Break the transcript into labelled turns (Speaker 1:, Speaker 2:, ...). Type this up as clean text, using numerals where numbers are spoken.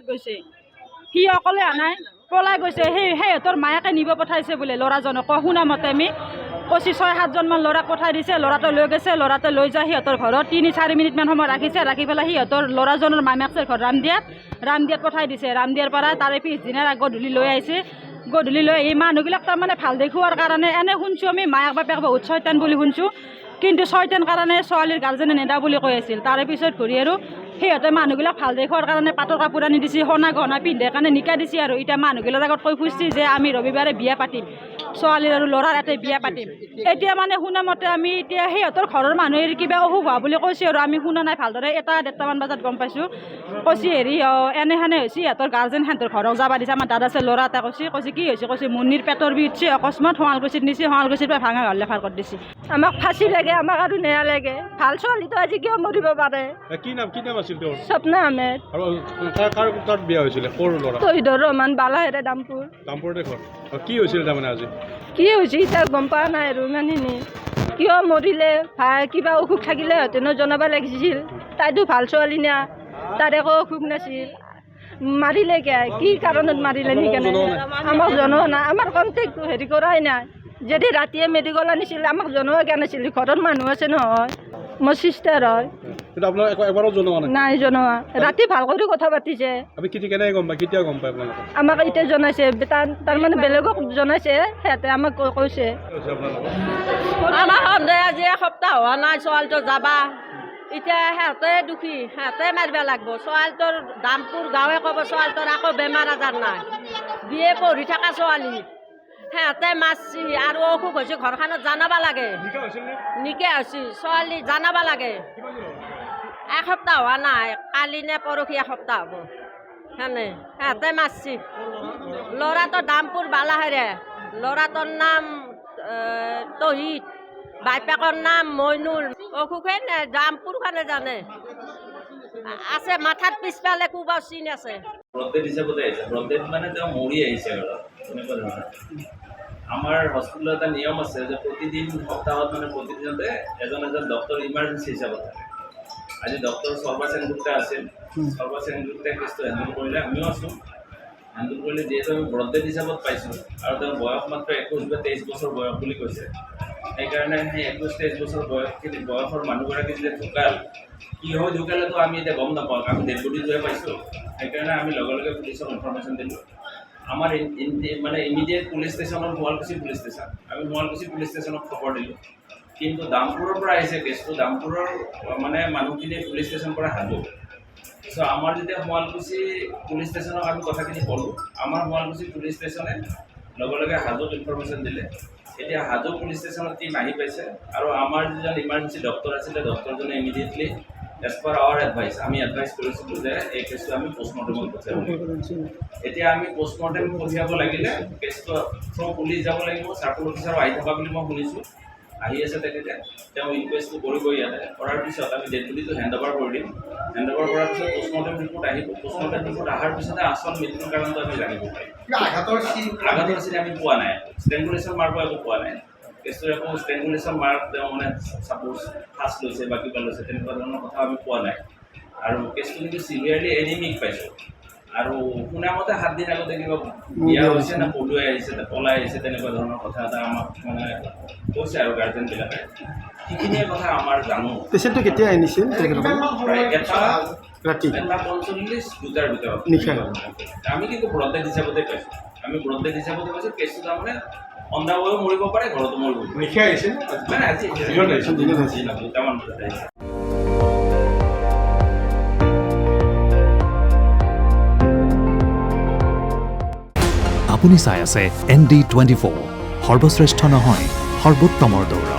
Speaker 1: গৈছে সি অকলে আনাই পলাই গৈছে সিহঁতৰ মায়াকে নিব পঠাইছে বোলে ল'ৰাজনক শুনা মতে আমি কৈছি 6-7জনমান ল'ৰাক পঠাই দিছে ল'ৰাটো লৈ গৈছে ল'ৰাটো লৈ যায় সিহঁতৰ ঘৰত 3-4 মিনিটমান সময় ৰাখিছে ৰাখি পেলাই সিহঁতৰ ল'ৰাজনৰ মামাকচৰ ঘৰ ৰামদিয়াত পঠাই দিছে ৰামদিয়াৰ পৰা তাৰে পিছদিনা গধূলি লৈ আহিছে গধূলি লৈ এই মানুহবিলাক তাৰমানে ভাল দেখুৱাৰ কাৰণে এনে শুনছোঁ আমি মায়াক বাপেক বহুত ছয়তান বুলি শুনছোঁ কিন্তু ছয়তান কাৰণে ছোৱালীৰ গাৰ্জেনে নেদা বুলি কৈ আছিল তাৰে পিছত ঘূৰি আৰু সিহঁতে মানুহবিলাক ভাল দেখুৱাৰ কাৰণে পাটৰ কাপোৰ আনি দিছে সোণা গহনা পিন্ধে কাৰণে নিকা দিছে আৰু এতিয়া মানুহবিলাকৰ আগত কৈ খুজিছে যে আমি ৰবিবাৰে বিয়া পাতিম ছোৱালীৰ আৰু ল'ৰাৰ এটা বিয়া পাতিম এতিয়া মানে শুনা মতে আমি এতিয়া সিহঁতৰ ঘৰৰ মানুহে কিবা অসুখ হোৱা বুলি কৈছে আৰু আমি শুনা নাই ভালদৰে 1-1:30মান বজাত গম পাইছোঁ কৈছে হেৰি এনেহেনে হৈছে সিহঁতৰ গাৰ্জেন সিহঁতৰ ঘৰক যাব দিছে আমাৰ দাদা আছে ল'ৰা এটা কৈছে কি হৈছে কৈছে মুন্নিৰ পেটৰ বিষ উঠিছে অকস্মাত শুৱালকুছিত নিছে শুৱালকুছিৰ পৰা ভাঙা ঘৰ লেফাৰ কৰি দিছে আমাক ফাঁচি লাগে আমাক আৰু নেয়া লাগে ভাল ছোৱালীটো আজি কিয় মৰিব পাৰে
Speaker 2: কি নাম আছিল তেওঁৰ
Speaker 1: স্বপ্না আহমেদ
Speaker 2: আৰু কাৰ বিয়া হৈছিলে সৰু ল'ৰা
Speaker 1: তহিদুৰ ৰহমান বালাহেৰে
Speaker 2: দামপুৰতে ঘৰ কি হৈছিল তাৰমানে আজি
Speaker 1: কি হৈছে এতিয়া গম পোৱা নাই আৰু ইমানখিনি কিয় মৰিলে কিবা অসুখ থাকিলে হেঁতেনো জনাব লাগিছিল তাইতো ভাল ছোৱালী না তাইৰ একো অসুখ নাছিল মাৰিলে কি কাৰণত মাৰিলে সেইকাৰণে আমাক জনোৱা নাই আমাৰ কণ্টেক্ট হেৰি কৰাই নাই যদি ৰাতিয়ে মেডিকেল আনিছিল আমাক জনোৱা কিয় নাছিল ঘৰত মানুহ আছে নহয় মোৰ চিষ্টাৰ হয় নাই জনোৱা ৰাতি ভাল কৰি কথা পাতিছে আমাক এতিয়া জনাইছে তাৰমানে বেলেগক জনাইছে সিহঁতে আমাক কৈছে আমাৰ সন্দেহ আজি এসপ্তাহ হোৱা নাই ছোৱালীটো যাবা এতিয়া সিহঁতে দুখী সিহঁতে মাৰিব লাগিব ছোৱালীটোৰ দামপুৰ গাঁৱে ক'ব ছোৱালীটোৰ আকৌ বেমাৰ আজাৰ নাই বিয়ে পঢ়ি থকা ছোৱালী সিহঁতে মাৰছি আৰু অসুখ হৈছে ঘৰখনত জানাব লাগে নিকে হৈছে ছোৱালী জানাব লাগে এসপ্তাহ হোৱা নাই কালি নে পৰহি এসপ্তাহ হ'ব সেনে সিহঁতে মাৰছি ল'ৰাটোৰ দামপুৰ বালাহেৰে ল'ৰাটোৰ নাম তহিদ বাইপাকৰ নাম মইনুল অসুখে নাই দামপুৰখনে জানে আছে মাথাৰ পিছফালে কোবাও চিন আছে
Speaker 3: মানে তেওঁ মৰি আহিছে তেনেকুৱা ধৰণৰ আমাৰ হস্পিটেলত এটা নিয়ম আছে যে প্ৰতিদিন সপ্তাহত মানে প্ৰতিদিনতে এজন ডক্টৰ ইমাৰ্জেঞ্চি হিচাপত থাকে আজি ডক্টৰ সৰ্বা সেনগুপ্তা আছিল সৰ্বা সেনগুপ্তাই কেছটো হেণ্ডেল কৰিলে আমিও আছোঁ হেণ্ডেল কৰিলে যিহেতু আমি ব্ৰডডেড হিচাপত পাইছোঁ আৰু তেওঁৰ বয়স মাত্ৰ 21 বা 23 বছৰ বয়স বুলি কৈছে সেইকাৰণে সেই 21-23 বছৰ বয়সৰ মানুহগৰাকী যেতিয়া ঢুকাল কি হয় ঢুকালেতো আমি এতিয়া গম নাপাওঁ আমি ডেড বডিটোহে পাইছোঁ সেইকাৰণে আমি লগে লগে পুলিচক ইনফৰমেশ্যন দিলোঁ আমাৰ মানে ইমিডিয়েট পুলিচ ষ্টেচনত শুৱালকুছি পুলিচ ষ্টেচন আমি শুৱালকুছি পুলিচ ষ্টেচনক খবৰ দিলোঁ কিন্তু দামপুৰৰ পৰা আহিছে কেছটো দামপুৰৰ মানে মানুহখিনি পুলিচ ষ্টেচনৰ পৰা হাজো চ' আমাৰ যেতিয়া শুৱালকুছি পুলিচ ষ্টেচনক আমি কথাখিনি ক'লোঁ আমাৰ শুৱালকুছি পুলিচ ষ্টেচনে লগে লগে হাজোত ইনফৰমেশ্যন দিলে এতিয়া হাজো পুলিচ ষ্টেচনত টিম আহি পাইছে আৰু আমাৰ যিজন ইমাৰ্জেঞ্চি ডক্টৰ আছিলে ডক্টৰজনে immediately as per our advice আমি এডভাইচ কৰিছিলোঁ যে এই কেছটো আমি পষ্টমৰ্টেমত পঠিয়াব লাগিব এতিয়া আমি পষ্টমৰ্টেম পঠিয়াব লাগিলে কেছটো থ্ৰু পুলিচ যাব লাগিব চাৰ্কল অফিচাৰো আহি থকা বুলি মই শুনিছোঁ আহি আছে তেখেতে তেওঁ ইনকুৱেষ্টটো কৰিব ইয়াতে কৰাৰ পিছত আমি ডেড বডিটো হেণ্ড অভাৰ কৰি দিম হেণ্ড অভাৰ কৰাৰ পিছত পষ্টমৰ্টেম ৰিপৰ্ট আহিব পষ্টমৰ্টেম ৰিপৰ্ট অহাৰ পিছতে আচল মৃত্যুৰ কাৰণটো আমি জানিব পাৰিম আঘাতৰ চিন আমি পোৱা নাই ষ্ট্ৰেংগুলেশ্যন মাৰ্কো একো পোৱা নাই কেছটোৰ একো ষ্ট্ৰেংগুলেশ্যন মাৰ্ক তেওঁ মানে ছাপ'জ ফাষ্ট লৈছে বা কিবা লৈছে তেনেকুৱা ধৰণৰ কথা আমি পোৱা নাই আৰু কেছটো কিন্তু চিভিয়াৰলি এনিমিক পাইছোঁ আৰু শুনামতে 7 দিন আগতে কিবা বিয়া হৈছে না পলুৱাই আহিছে পলাই আহিছে তেনেকুৱা ধৰণৰ কথা এটা আমাক মানে কৈছে আৰু গাৰ্জেনবিলাকে সেইখিনিয়ে কথা আমাৰ জানো
Speaker 2: পেচেণ্টটো কেতিয়া আনিছিল
Speaker 3: প্ৰায় ৰাতি 1:45 2টাৰ ভিতৰত নিশা আমি কিন্তু ব্ৰডডেড হিচাপতে পাইছোঁ কেছটো তাৰমানে অন্ধাবয়ো মৰিব পাৰে ঘৰতো মৰিব নিশা আহিছে মানে আজি 2টামান বজাত আহিছে
Speaker 4: আপুনি চাই আছে ND24 সৰ্বশ্ৰেষ্ঠ নহয় সৰ্বোত্তমৰ দৌৰ